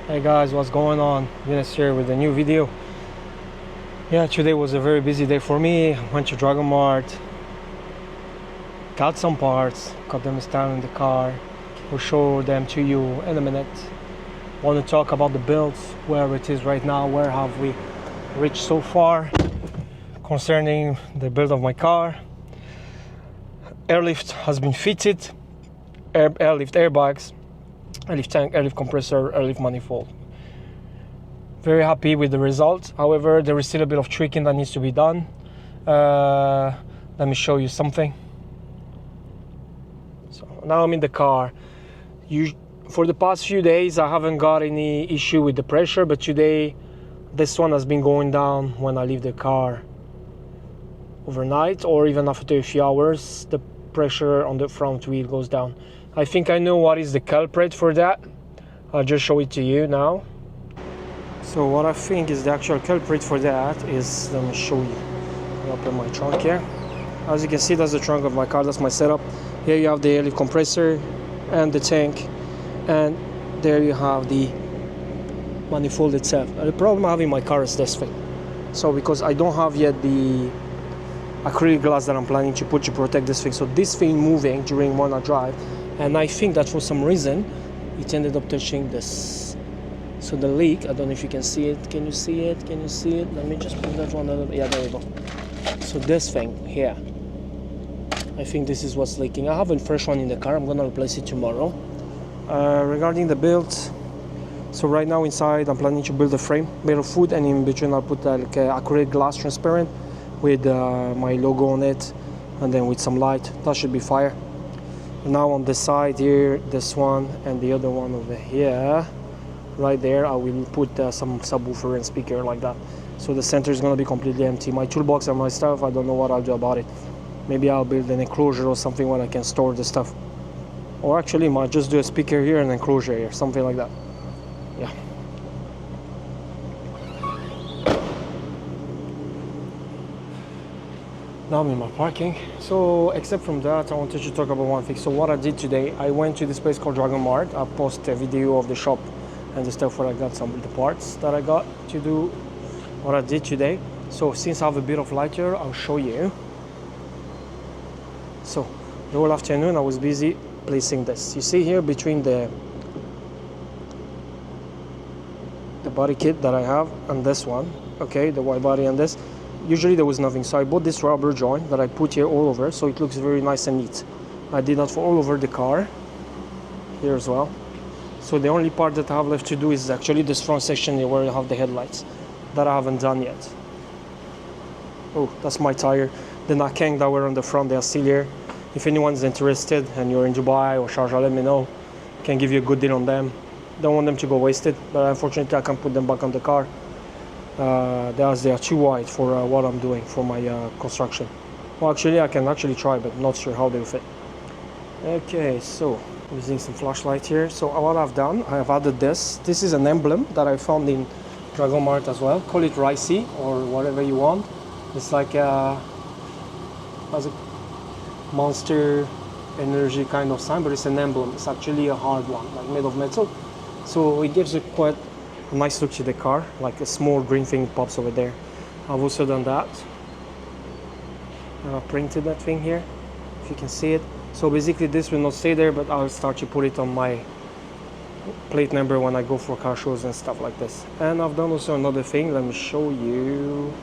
Hey guys, what's going on? Venus here with a new video. Yeah, today was a very busy day for me. Went to Dragon Mart, got some parts, got them installed in the car. We'll show them to you in a minute. Want to talk about the build, where it is right now, where have we reached so far concerning the build of my car. Airlift has been fitted, airlift airbags, airlift tank, airlift compressor, airlift manifold. Very happy with the result. However, there is still a bit of tweaking that needs to be done. Let me show you something. So now I'm in the car. For the past few days I haven't got any issue with the pressure, but today this one has been going down when I leave the car overnight, or even after a few hours the pressure on the front wheel goes down. I think I know what is the culprit for that. I'll just show it to you now. So what I think is the actual culprit for that is, let me show you. I'll open my trunk here. As you can see, that's the trunk of my car, that's my setup. Here you have the airlift compressor and the tank, and there you have the manifold itself. The problem I have in my car is this thing. So because I don't have yet the acrylic glass that I'm planning to put to protect this thing, so this thing moving during when I drive, and I think that for some reason it ended up touching this. So the leak, I don't know if you can see it. Can you see it? Can you see it? Let me just put that one a little. Yeah, there we go. So this thing here, I think this is what's leaking. I have a fresh one in the car. I'm gonna replace it tomorrow. Regarding the build, so right now inside I'm planning to build a frame made of wood, and in between I'll put like acrylic glass transparent with my logo on it, and then with some light. That should be fire. Now on the side here, this one and the other one over here, right there, I will put some subwoofer and speaker like that. So the center is going to be completely empty. My toolbox and my stuff, I don't know what I'll do about it. Maybe I'll build an enclosure or something where I can store the stuff. Or actually, I might just do a speaker here and an enclosure here, something like that. Yeah. Now I'm in my parking. So except from that, I wanted to talk about one thing. So what I did today, I went to this place called Dragon Mart. I posted a video of the shop and the stuff where I got some of the parts that I got to do what I did today. So since I have a bit of light here, I'll show you. So the whole afternoon I was busy placing this. You see here between the body kit that I have and this one, okay, the white body and this, usually there was nothing. So I bought this rubber joint that I put here all over, so it looks very nice and neat. I did that for all over the car here as well. So the only part that I have left to do is actually this front section here where you have the headlights, that I haven't done yet. Oh, that's my tire. The Mustang that were on the front, they are still here. If anyone's interested and you're in Dubai or Sharjah, let me know. I can give you a good deal on them. Don't want them to go wasted, but unfortunately I can't put them back on the car. They are too wide for what I'm doing for my construction. Well, actually I can actually try, but not sure how they'll fit. Okay, so using some flashlight here. So what I've done, I have added this. This is an emblem that I found in Dragon Mart as well. Call it ricey or whatever you want. It's like has a Monster Energy kind of sign, but it's an emblem. It's actually a hard one, like made of metal. So it gives a quite a nice look to the car, like a small green thing pops over there. I've also done that. I printed that thing here, if you can see it. So basically this will not stay there, but I'll start to put it on my plate number when I go for car shows and stuff like this. And I've done also another thing, let me show you.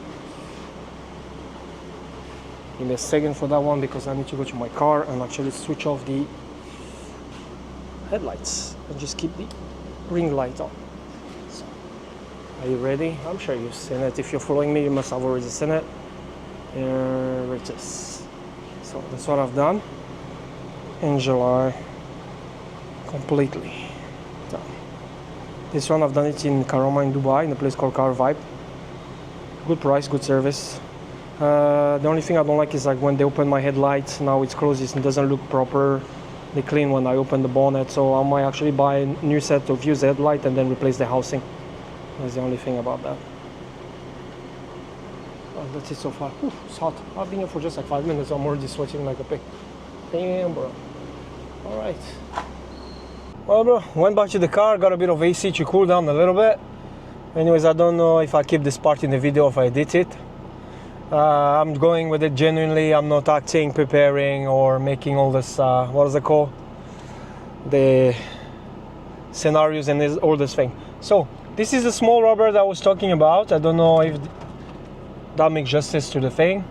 Give me a second for that one, because I need to go to my car and actually switch off the headlights and just keep the ring light on. So, are you ready? I'm sure you've seen it. If you're following me, you must have already seen it. Here it is. So that's what I've done in July, completely done. This one I've done it in Karama in Dubai, in a place called Car Vibe. Good price, good service. The only thing I don't like is like when they open my headlight, now it's closed, it doesn't look proper. They clean when I open the bonnet, so I might actually buy a new set of used headlight and then replace the housing. That's the only thing about that. Oh, that's it so far. Ooh, it's hot. I've been here for just like 5 minutes. I'm already sweating like a pig. Damn, bro. All right. Well, bro, went back to the car, got a bit of AC to cool down a little bit. Anyways, I don't know if I keep this part in the video or if I edit it. I'm going with it genuinely. I'm not acting, preparing, or making all this, what is it called? The scenarios and all this thing. So, this is the small rubber that I was talking about. I don't know if that makes justice to the thing.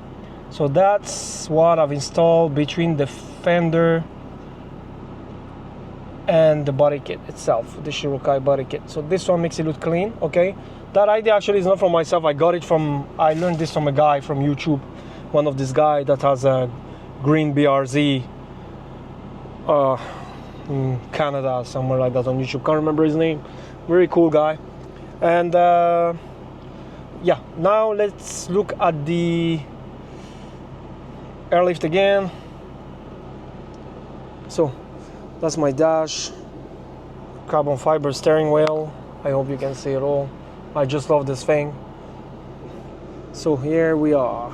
So that's what I've installed between the fender and the body kit itself, the Shirokai body kit. So this one makes it look clean, okay? That idea actually is not from myself. I learned this from a guy from YouTube, one of this guy that has a green BRZ in Canada, somewhere like that on YouTube. Can't remember his name. Very cool guy. And yeah, now let's look at the airlift again. So that's my dash, carbon fiber steering wheel. I hope you can see it all. I just love this thing. So here we are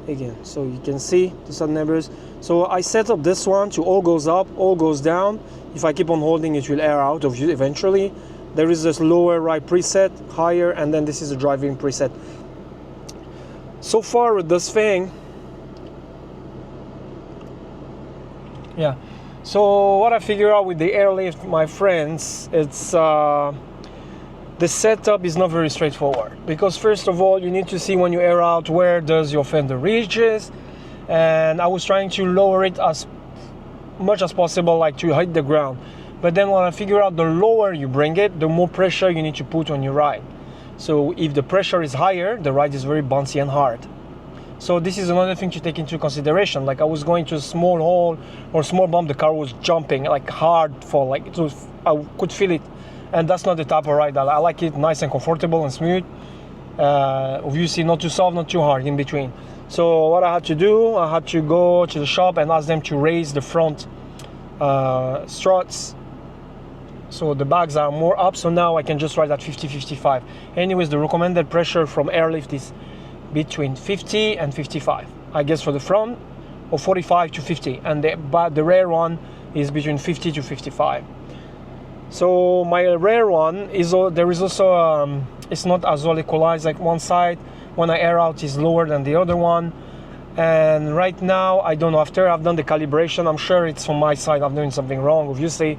again. So you can see the sun neighbors. So I set up this one to all goes up, all goes down. If I keep on holding, it will air out of you eventually. There is this lower right preset, higher, and then this is a driving preset. So far with this thing, yeah. So what I figure out with the airlift, my friends, it's the setup is not very straightforward, because first of all, you need to see when you air out where does your fender reaches, and I was trying to lower it as much as possible, like to hit the ground. But then when I figure out the lower you bring it, the more pressure you need to put on your ride. So if the pressure is higher, the ride is very bouncy and hard. So this is another thing to take into consideration. Like I was going to a small hole or small bump, the car was jumping like hard for like it was, I could feel it, and that's not the type of ride that I like. It nice and comfortable and smooth. Obviously not too soft, not too hard, in between. So what I had to do, I had to go to the shop and ask them to raise the front struts, so the bags are more up. So now I can just ride at 50-55. Anyways, the recommended pressure from airlift is between 50 and 55, I guess, for the front, or 45 to 50, and the rear one is between 50 to 55. So my rear one is, there is also it's not as well equalized. Like one side when I air out is lower than the other one, and right now I don't know, after I've done the calibration, I'm sure it's from my side, I'm doing something wrong obviously.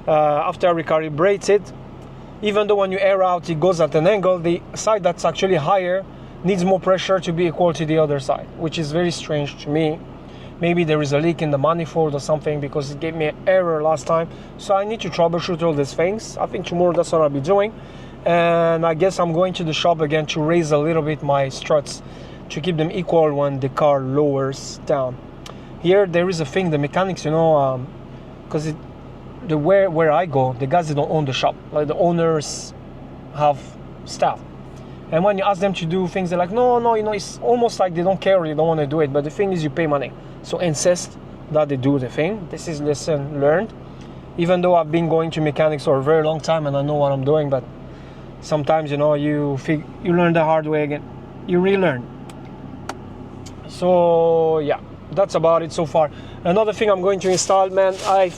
After I recalibrate it, even though when you air out it goes at an angle, the side that's actually higher needs more pressure to be equal to the other side, which is very strange to me. Maybe there is a leak in the manifold or something, because it gave me an error last time. So I need to troubleshoot all these things. I think tomorrow that's what I'll be doing. And I guess I'm going to the shop again to raise a little bit my struts to keep them equal when the car lowers down. Here there is a thing, the mechanics, you know, because where I go, the guys, they don't own the shop. Like the owners have staff. And when you ask them to do things, they're like, no, you know, it's almost like they don't care or they don't want to do it. But the thing is, you pay money. So insist that they do the thing. This is lesson learned. Even though I've been going to mechanics for a very long time and I know what I'm doing, but sometimes, you know, you learn the hard way again. You relearn. So yeah, that's about it so far. Another thing I'm going to install, man, I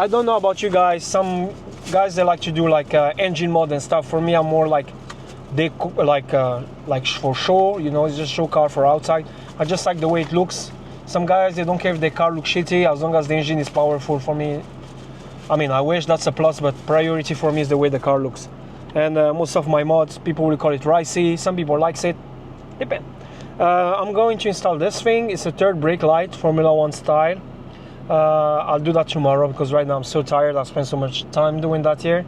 don't know about you guys. Some guys, they like to do like engine mod and stuff. For me, I'm more like like for show, you know, it's just show car for outside. I just like the way it looks. Some guys, they don't care if their car looks shitty as long as the engine is powerful. For me, I mean, I wish that's a plus, but priority for me is the way the car looks. And most of my mods, people will call it ricey. Some people likes it. Depend. I'm going to install this thing. It's a third brake light, Formula 1 style. I'll do that tomorrow, because right now I'm so tired. I've spent so much time doing that here.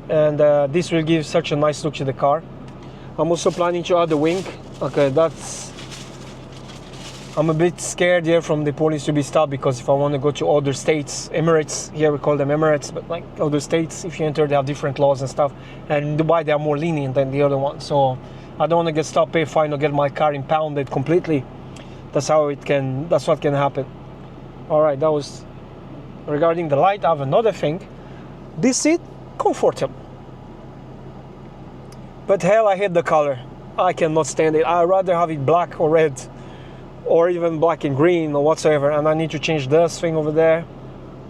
And this will give such a nice look to the car. I'm also planning to add the wing. Okay, I'm a bit scared here from the police to be stopped, because if I want to go to other states, Emirates, here we call them Emirates, but like other states, if you enter, they have different laws and stuff. And in Dubai, they are more lenient than the other one. So I don't want to get stopped, pay fine, or get my car impounded completely. That's what can happen. All right, that was regarding the light. I have another thing. This seat, comfortable. But hell, I hate the color. I cannot stand it. I'd rather have it black or red, or even black and green or whatsoever. And I need to change this thing over there,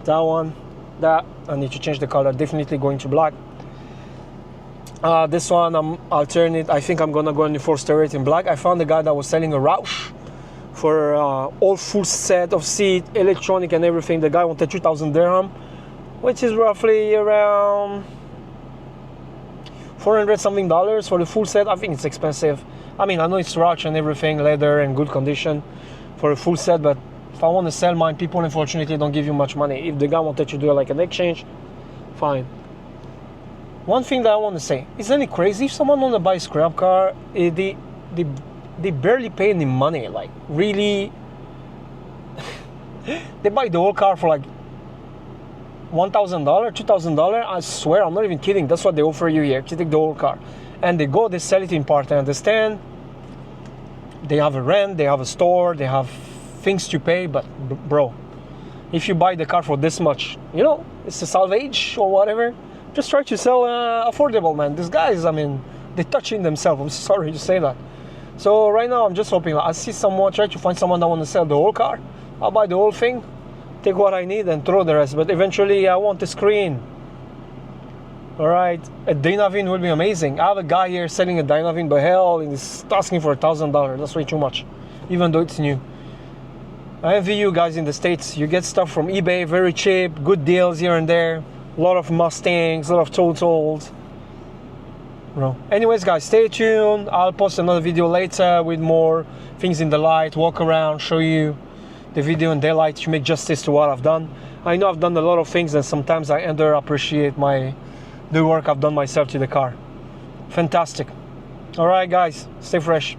that one, that. I need to change the color, definitely going to black. This one I'm alternate. I think I'm gonna go and Forster it in black. I found a guy that was selling a Roush for all full set of seat, electronic and everything. The guy wanted 2,000 dirham, which is roughly around 400 something dollars for the full set. I think it's expensive. I mean, I know it's Roush and everything, leather and good condition for a full set, but if I want to sell mine, people unfortunately don't give you much money. If the guy wanted to do like an exchange, fine. One thing that I want to say, isn't it crazy? If someone want to buy a scrap car, they barely pay any money. Like, really, they buy the whole car for like $1,000, $2,000. I swear, I'm not even kidding. That's what they offer you here, to take the whole car. And they go, they sell it in part. I understand. They have a rent, they have a store, they have things to pay. But bro, if you buy the car for this much, you know, it's a salvage or whatever, just try to sell affordable, man. These guys, I mean, they're touching themselves. I'm sorry to say that. So right now, I'm just hoping I see someone, try to find someone that want to sell the whole car. I'll buy the whole thing, take what I need and throw the rest. But eventually, I want the screen. All right, a Dynavin will be amazing. I have a guy here selling a Dynavin, but hell, he's asking for $1,000. That's way too much, even though it's new. I envy you guys in the States. You get stuff from eBay, very cheap, good deals here and there. A lot of Mustangs, a lot of Totals. Bro. Anyways, guys, stay tuned. I'll post another video later with more things in the light, walk around, show you the video in daylight to make justice to what I've done. I know I've done a lot of things, and sometimes I underappreciate the work I've done myself to the car. Fantastic. All right, guys, stay fresh.